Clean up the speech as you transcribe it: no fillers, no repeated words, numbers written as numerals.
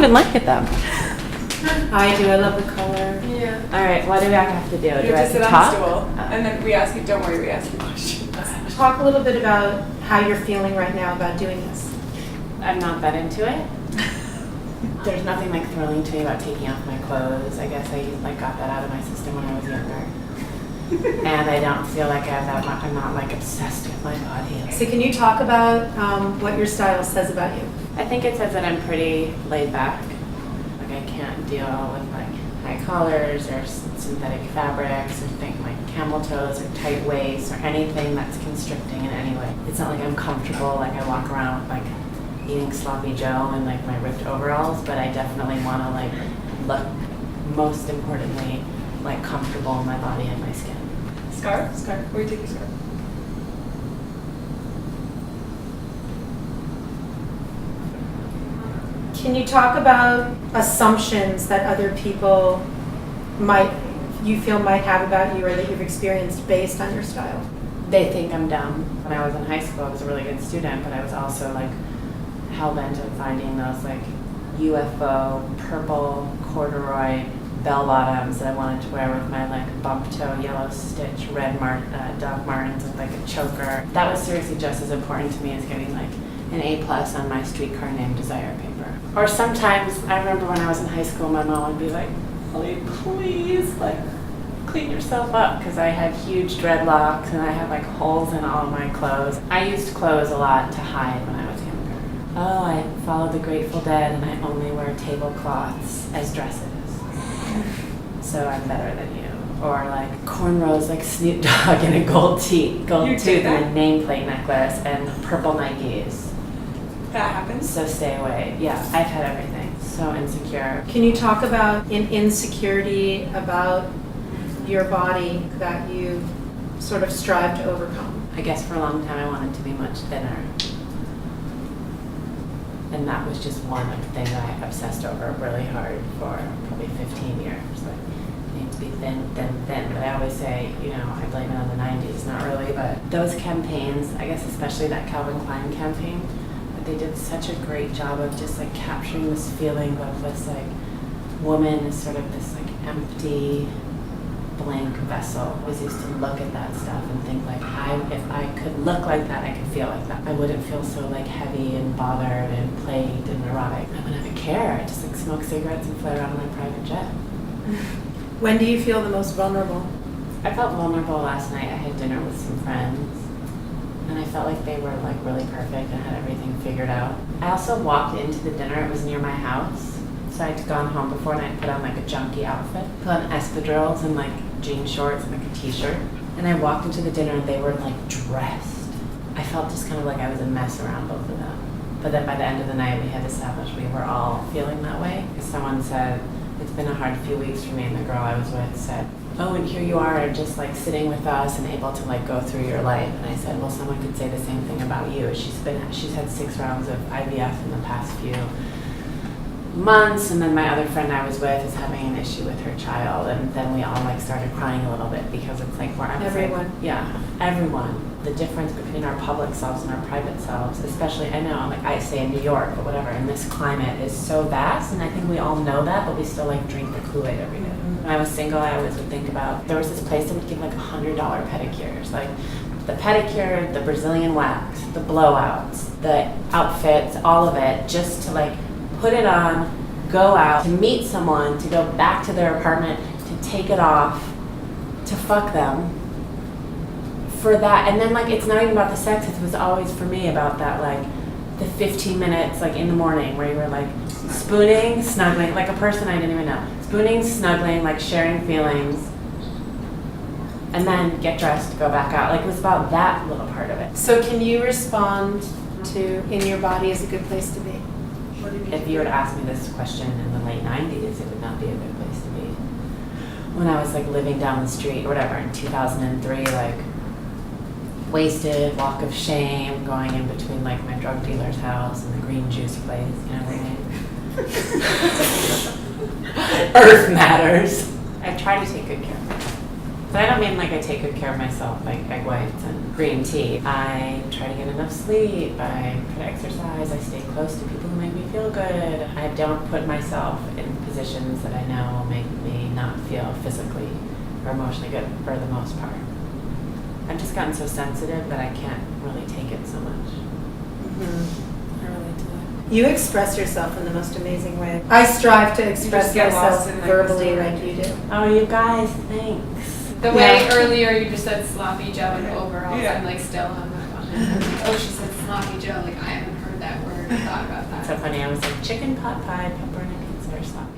even look at them. I do. I love the color. Yeah. All right, what do I have to do? You Do I have have to to sit on talk? the stool, and then we ask you, don't worry, we ask you questions. Talk a little bit about how you're feeling right now about doing this. I'm not that into it. There's nothing like thrilling to me about taking off my clothes. I guess I like got that out of my system when I was younger. And I don't feel like I have that much, I'm not like obsessed with my body. So can you talk about what your style says about you? I think it says that I'm pretty laid back. Like I can't deal with like high collars or synthetic fabrics or things like camel toes or tight waists or anything that's constricting in any way. It's not like I'm comfortable, like I walk around with like eating sloppy Joe and like my ripped overalls, but I definitely want to like look, most importantly, like comfortable in my body and my skin. Scarf? Scarf. Where do you take your scarf? Can you talk about assumptions that other people you feel might have about you or that you've experienced based on your style? They think I'm dumb. When I was in high school, I was a really good student, but I was also like hell-bent on finding those like UFO, purple, corduroy bell bottoms that I wanted to wear with my like bump toe, yellow stitch, red Doc Martens with like a choker. That was seriously just as important to me as getting like an A+ on my streetcar named Desire paper. Or sometimes, I remember when I was in high school, my mom would be like, Holly, please, like, clean yourself up, because I had huge dreadlocks and I had like holes in all of my clothes. I used clothes a lot to hide when I was younger. Oh, I follow the Grateful Dead and I only wear tablecloths as dresses. So I'm better than you. Or like cornrows like Snoop Dogg and a gold tooth and a nameplate necklace and purple Nikes. That happens? So stay away. Yeah, I've had everything. So insecure. Can you talk about an insecurity about your body that you sort of strive to overcome? I guess for a long time I wanted to be much thinner. And that was just one thing that I obsessed over really hard for probably 15 years. Like, you need to be thin. But I always say, you know, I blame it on the 90s, not really, but those campaigns, I guess especially that Calvin Klein campaign, they did such a great job of just like capturing this feeling of this like woman is sort of this like empty, blank vessel. I always used to look at that stuff and think like, if I could look like that, I could feel like that. I wouldn't feel so like heavy and bothered and plagued and neurotic. I wouldn't have a care. I just like smoke cigarettes and fly around in my private jet. When do you feel the most vulnerable? I felt vulnerable last night. I had dinner with some friends and I felt like they were like really perfect and had everything figured out. I also walked into the dinner. It was near my house. So I'd gone home before and I'd put on like a junky outfit, put on espadrilles and like jean shorts and like a t-shirt. And I walked into the dinner and they were like dressed. I felt just kind of like I was a mess around both of them. But then by the end of the night we had established we were all feeling that way. Because someone said, it's been a hard few weeks for me, and the girl I was with said, oh, and here you are just like sitting with us and able to like go through your life. And I said, well, someone could say the same thing about you. She's had 6 rounds of IVF in the past few months, and then my other friend I was with is having an issue with her child, and then we all like started crying a little bit because it's like Everyone. Like, yeah, everyone. The difference between our public selves and our private selves, especially, I know, like I say in New York, but whatever, in this climate is so vast, and I think we all know that, but we still like drink the Kool-Aid every day. When I was single, I always would think about, there was this place that would give like $100 pedicures, like the pedicure, the Brazilian wax, the blowouts, the outfits, all of it, just to like put it on, go out, to meet someone, to go back to their apartment, to take it off, to fuck them. For that, and then like it's not even about the sex, it was always for me about that like the 15 minutes like in the morning where you were like spooning, snuggling, like a person I didn't even know. Spooning, snuggling, like sharing feelings, and then get dressed, go back out. Like it was about that little part of it. So can you respond to in your body is a good place to be? What do you mean? If you were to ask me this question in the late 90s, it would not be a good place to be. When I was like living down the street or whatever in 2003, like wasted, walk of shame, going in between like my drug dealer's house and the green juice place, you know what I mean? Earth matters. I try to take good care of myself. But I don't mean like I take good care of myself, like egg whites and green tea. I try to get enough sleep, I try to exercise, I stay close to people who make me feel good. I don't put myself in positions that I know will make me not feel physically or emotionally good for the most part. I've just gotten so sensitive that I can't really take it so much. I relate to that. You express yourself in the most amazing way. I strive to express get myself lost in, like, the verbally story. like you do. Oh, you guys, thanks. The way Yeah. earlier you just said sloppy Joe and overalls, Yeah. I'm like still on that one. Oh, she said sloppy Joe, like I haven't heard that word or thought about That's so that. funny. I was like chicken pot pie, pepperoni pizza, or sloppy